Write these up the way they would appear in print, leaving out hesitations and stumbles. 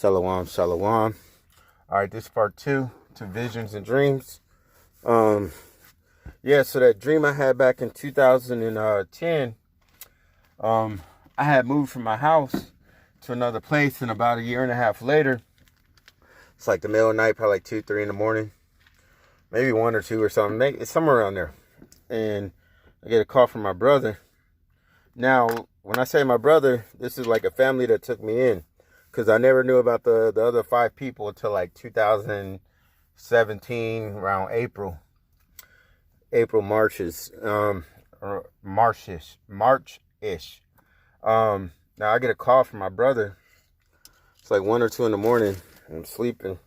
Shalom, shalom. All right, this is part two to visions and dreams. So that dream I had back in 2010, I had moved from my house to another place, and about a year and a half later, it's like the middle of the night, probably like 2, 3 in the morning, maybe 1 or 2 or something, maybe it's somewhere around there. And I get a call from my brother. Now, when I say my brother, this is like a family that took me in, because I never knew about the other 5 people until like 2017, around March-ish. Now I get a call from my brother. It's like 1 or 2 in the morning. I'm sleeping.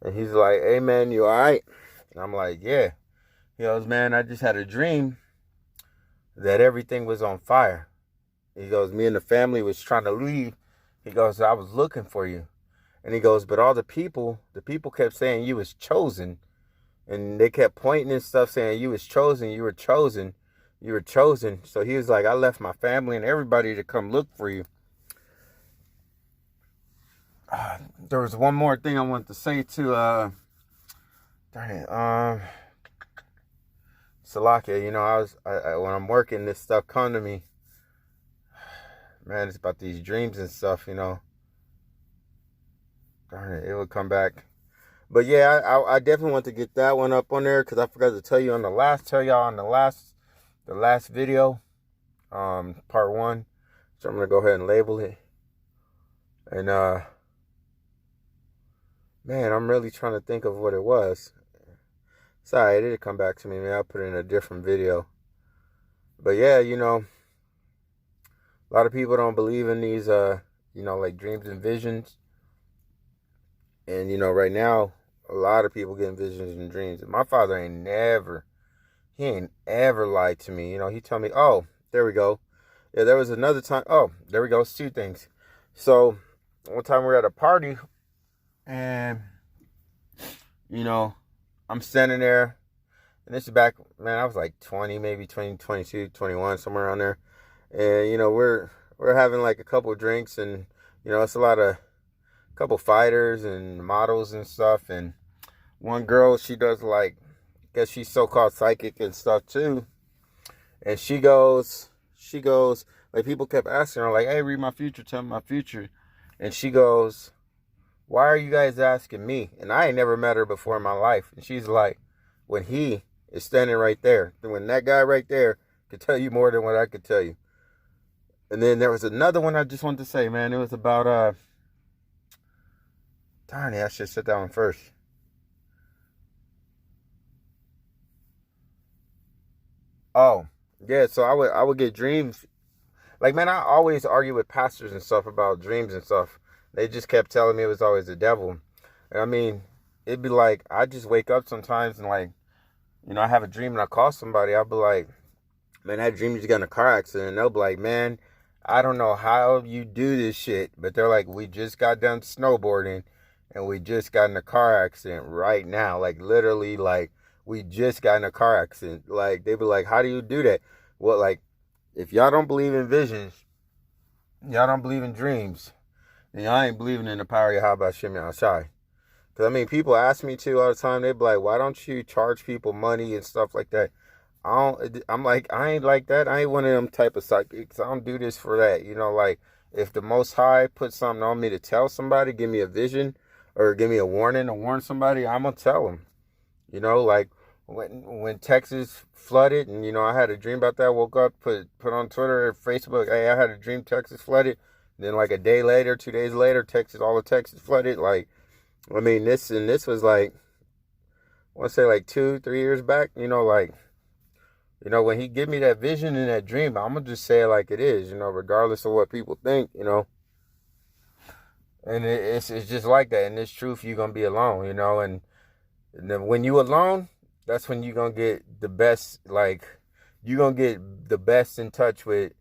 And he's like, "Hey man, you alright?" And I'm like, "Yeah." He goes, "Man, I just had a dream that everything was on fire." He goes, "Me and the family was trying to leave." He goes, "I was looking for you." And he goes, "But all the people kept saying you was chosen. And they kept pointing and stuff saying you was chosen, you were chosen, you were chosen." So he was like, "I left my family and everybody to come look for you." There was one more thing I wanted to say to Salakia. You know, I when I'm working, this stuff come to me. Man, it's about these dreams and stuff, you know. Darn it, it would come back. But yeah, I definitely want to get that one up on there, because I forgot to tell y'all on the last video, part 1. So I'm gonna go ahead and label it. And man, I'm really trying to think of what it was. Sorry, it didn't come back to me, man. I'll put it in a different video. But yeah, you know, a lot of people don't believe in these like dreams and visions. And you know, right now, a lot of people getting visions and dreams. My father ain't ever lied to me. You know, he told me, "Oh, there we go." Yeah, there was another time. Oh, there we go. It's 2 things. So one time we were at a party, and you know, I'm standing there, and this is back, man, I was like 20, maybe 20, 22, 21, somewhere around there. And you know, we're having like a couple of drinks, and you know, it's a couple fighters and models and stuff. And one girl, she does like, I guess she's so-called psychic and stuff too. And she goes, like, people kept asking her, like, "Hey, read my future, tell me my future." And she goes, "Why are you guys asking me?" And I ain't never met her before in my life. And she's like, "When he is standing right there, when that guy right there could tell you more than what I could tell you." And then there was another one I just wanted to say, man. It was about, darn it, I should have said that one first. Oh, yeah, so I would get dreams. Like, man, I always argue with pastors and stuff about dreams and stuff. They just kept telling me it was always the devil. And I mean, it'd be like, I just wake up sometimes and, like, you know, I have a dream and I call somebody. I'll be like, "Man, that dream you just got in a car accident." And they'll be like, "Man, I don't know how you do this shit." But they're like, "We just got done snowboarding and we just got in a car accident right now." Like, literally, like, we just got in a car accident. Like, they be like, "How do you do that?" Well, like, if y'all don't believe in visions, y'all don't believe in dreams, then y'all ain't believing in the power of Yahweh Shem Shai. Because, I mean, people ask me to all the time. They be like, "Why don't you charge people money and stuff like that?" I'm like, I ain't like that. I ain't one of them type of psychics. I don't do this for that. You know, like, if the Most High put something on me to tell somebody, give me a vision or give me a warning to warn somebody, I'm going to tell them. You know, like when Texas flooded, and, you know, I had a dream about that. Woke up, put on Twitter or Facebook, "Hey, I had a dream Texas flooded." Then like a day later, 2 days later, all of Texas flooded. Like, I mean, this was like, I want to say like 2, 3 years back, you know, like, you know, when he give me that vision and that dream, I'm going to just say it like it is, you know, regardless of what people think, you know. And it's just like that. In this truth, you're going to be alone, you know. And then when you alone, that's when you're going to get the best, like, you're going to get the best in touch with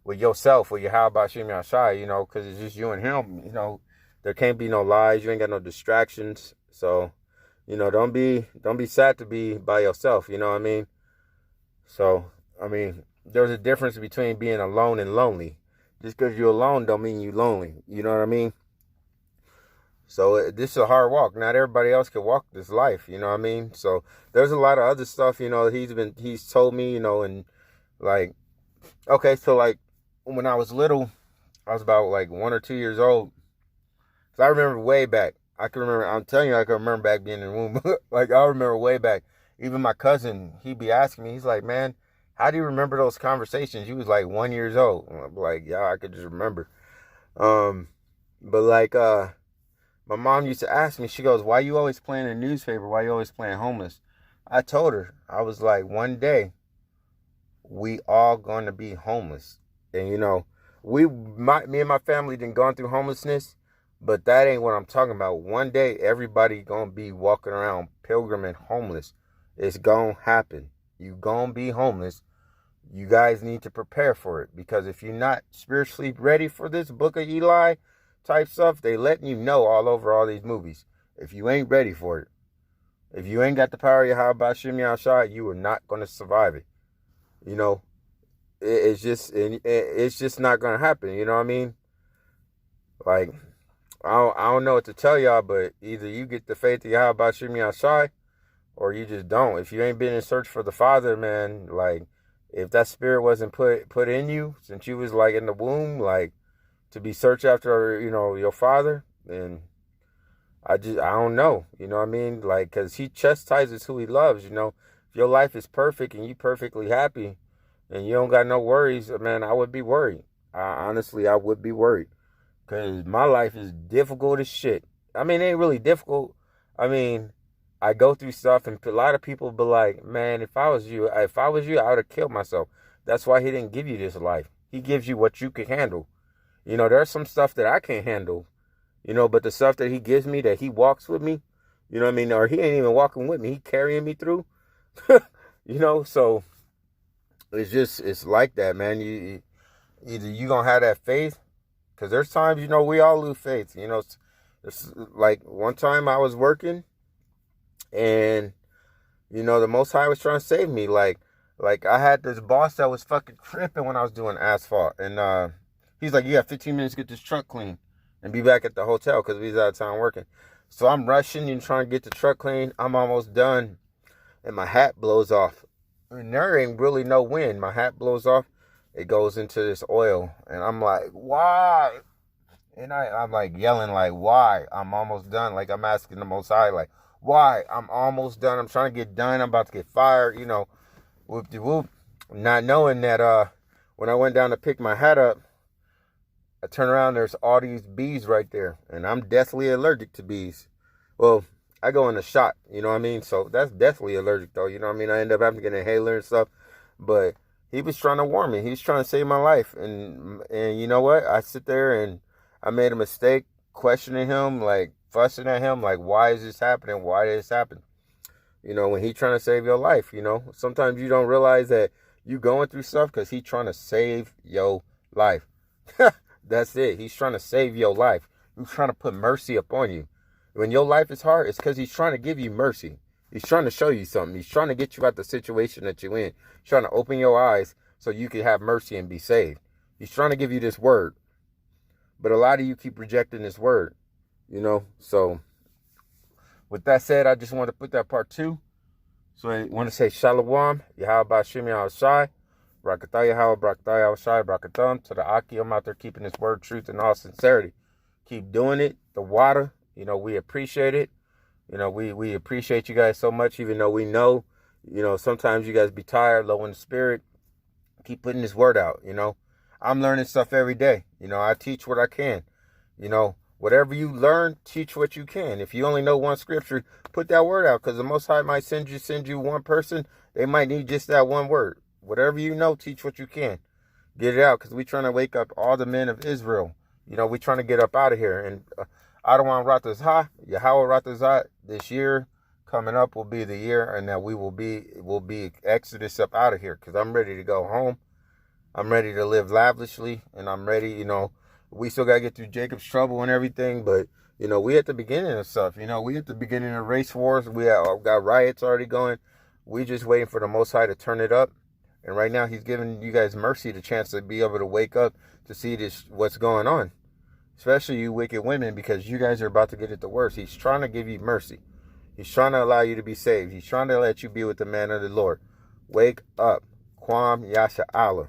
yourself, with your how about Shem Yashai, you know, because it's just you and him, you know. There can't be no lies. You ain't got no distractions. So, you know, don't be sad to be by yourself, you know what I mean? So, I mean, there's a difference between being alone and lonely. Just because you're alone don't mean you're lonely. You know what I mean? So this is a hard walk. Not everybody else can walk this life, you know what I mean? So there's a lot of other stuff, he's told me, and like, okay, so like when I was little, I was about like 1 or 2 years old. So I remember way back. I can remember, I'm telling you, I can remember back being in the womb. Like I remember way back. Even my cousin, he'd be asking me, he's like, man, how do you remember those conversations? You was like 1 years old. I'm like, yeah, I could just remember. Um, but like my mom used to ask me, she goes, why you always playing a newspaper? Why you always playing homeless? I told her, I was like, one day we all gonna be homeless. And me and my family done gone through homelessness, but that ain't what I'm talking about. One day everybody gonna be walking around pilgriming homeless. It's gonna happen. You gonna be homeless. You guys need to prepare for it, because if you're not spiritually ready for this Book of Eli type stuff, they letting you know all over all these movies. If you ain't ready for it, if you ain't got the power of Yahweh Shem Yahshai, you are not going to survive it. It's just not going to happen. You know what I mean? Like, I don't know what to tell y'all, but either you get the faith of Yahweh Shem Yahshai, or you just don't. If you ain't been in search for the Father, man, like, if that spirit wasn't put in you since you was like in the womb, like, to be searched after, your Father, then I don't know. You know what I mean? Like, because he chastises who he loves. If your life is perfect and you perfectly happy and you don't got no worries, man, I would be worried. Honestly, I would be worried, because my life is difficult as shit. I mean, it ain't really difficult. I mean, I go through stuff, and a lot of people be like, man, if I was you, I would have killed myself. That's why he didn't give you this life. He gives you what you can handle. There's some stuff that I can't handle, but the stuff that he gives me, that he walks with me, you know what I mean? Or he ain't even walking with me. He carrying me through, so it's like that, man. Either you going to have that faith, because there's times, we all lose faith. It's like one time I was working, and, the Most High was trying to save me. Like I had this boss that was fucking tripping when I was doing asphalt. And he's like, you got 15 minutes to get this truck clean and be back at the hotel, because we was out of town working. So I'm rushing and trying to get the truck clean. I'm almost done, and my hat blows off. And there ain't really no wind. My hat blows off. It goes into this oil. And I'm like, why? And I'm like yelling, like, why? I'm almost done. Like, I'm asking the Most High, like, why? I'm almost done. I'm trying to get done. I'm about to get fired, whoop-de-whoop. Not knowing that when I went down to pick my hat up, I turn around, there's all these bees right there. And I'm deathly allergic to bees. Well, I go in a shot, you know what I mean? So that's deathly allergic, though, you know what I mean? I end up having to get an inhaler and stuff. But he was trying to warn me. He was trying to save my life. And you know what? I sit there and I made a mistake, questioning him, like fussing at him, like, why is this happening? Why did this happen? When he trying to save your life, sometimes you don't realize that you going through stuff because he trying to save your life. That's it. He's trying to save your life. He's trying to put mercy upon you. When your life is hard, it's because he's trying to give you mercy. He's trying to show you something. He's trying to get you out the situation that you're in. He's trying to open your eyes so you can have mercy and be saved. He's trying to give you this word. But a lot of you keep rejecting this word, So with that said, I just want to put that part 2. So I want to say Shalom, Yahweh Shem Yahshai, Brakatah Yahweh, Brakatah Yahshai, Brakatam, to the Aki. I'm out there keeping this word truth in all sincerity. Keep doing it. The water, we appreciate it. We appreciate you guys so much, even though we know, sometimes you guys be tired, low in the spirit. Keep putting this word out, I'm learning stuff every day. I teach what I can. Whatever you learn, teach what you can. If you only know one scripture, put that word out, because the Most High might send you one person. They might need just that one word. Whatever you know, teach what you can. Get it out, because we're trying to wake up all the men of Israel. We're trying to get up out of here. And Adawan Ratazah, Yahweh Ratazah, this year coming up will be the year, and that we'll be Exodus up out of here, because I'm ready to go home. I'm ready to live lavishly, and I'm ready, we still got to get through Jacob's trouble and everything, but, we at the beginning of stuff, we at the beginning of race wars. We got riots already going. We just waiting for the Most High to turn it up. And right now he's giving you guys mercy, the chance to be able to wake up to see what's going on. especially you wicked women, because you guys are about to get it the worst. He's trying to give you mercy. He's trying to allow you to be saved. He's trying to let you be with the man of the Lord. Wake up. Kwam Yasha Allah.